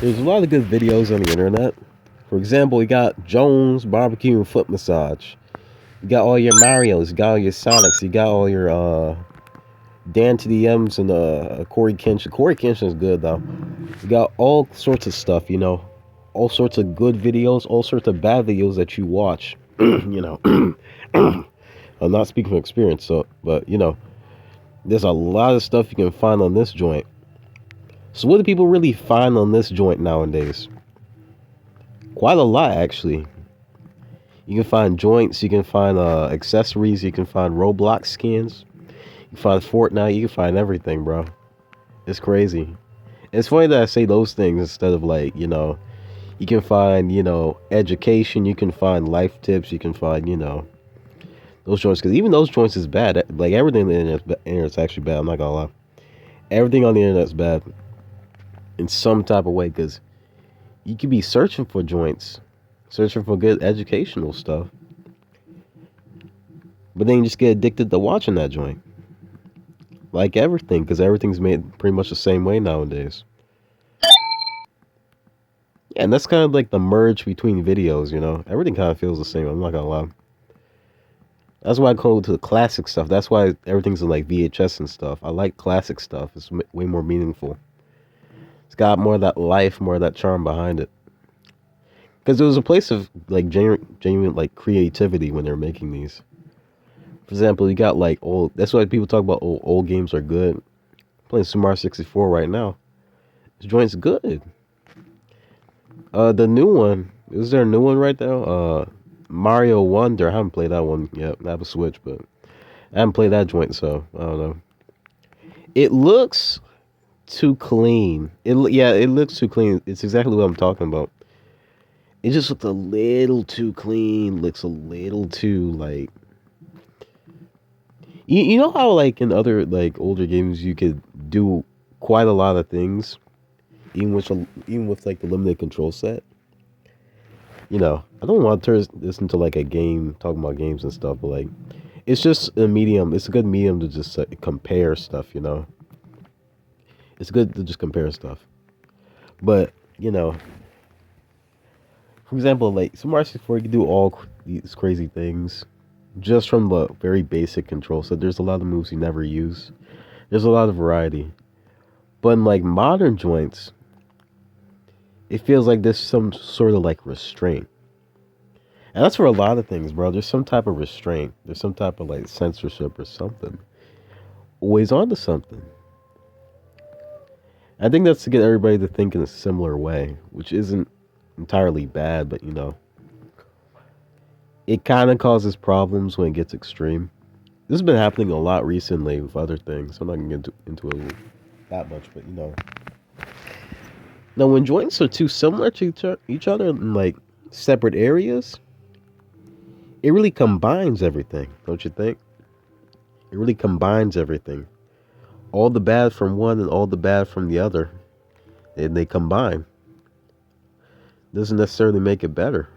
There's a lot of good videos on the internet. For example, you got Jones Barbecue and Foot Massage. You got all your Marios, you got all your Sonics, you got all your Dan to the M's and Corey Kenshin. Corey Kenshin is good though. You got all sorts of stuff, all sorts of good videos, all sorts of bad videos that you watch. I'm not speaking from experience, so but there's a lot of stuff you can find on this joint. So what do people really find on this joint nowadays? Quite a lot, actually. You can find joints, you can find accessories, you can find Roblox skins, you can find Fortnite, you can find everything, bro. It's crazy. It's funny that I say those things instead of like, you can find, education, you can find life tips, you can find, those joints. Because even those joints is bad. Like everything on the internet's actually bad. I'm not gonna lie. Everything on the internet's bad in some type of way. Because you could be searching for joints, searching for good educational stuff, but then you just get addicted to watching that joint. Like everything, because everything's made pretty much the same way nowadays. Yeah, and that's kind of like the merge between videos, Everything kind of feels the same. I'm not gonna lie. That's why I go to the classic stuff. That's why everything's in like VHS and stuff. I like classic stuff. It's way more meaningful. It's got more of that life, more of that charm behind it. Because it was a place of like genuine like creativity when they're making these. For example, you got like old. That's why people talk about old games are good. I'm playing Super Mario 64 right now. This joint's good. The new one. Is there a new one right now? Mario Wonder. I haven't played that one yet. I have a Switch, but I haven't played that joint, so I don't know. It looks too clean. It looks too clean. It's exactly what I'm talking about. It just looks a little too clean. Looks a little too like. You know how like in other like older games you could do quite a lot of things, even with like the limited control set. I don't want to turn this into like a game talking about games and stuff, but like it's just a medium. It's a good medium to just compare stuff. It's good to just compare stuff. But for example, like Super Mario 64, you can do all these crazy things just from the very basic control set. There's a lot of moves you never use. There's a lot of variety. But in like modern joints, it feels like there's some sort of like restraint. And that's for a lot of things, bro. There's some type of restraint. There's some type of like censorship or something. Always on to something. I think that's to get everybody to think in a similar way, which isn't entirely bad, but it kind of causes problems when it gets extreme. This has been happening a lot recently with other things. I'm not going to get into it that much, but Now, when joints are too similar to each other in like separate areas, it really combines everything, don't you think? It really combines everything. All the bad from one and all the bad from the other, and they combine. Doesn't necessarily make it better.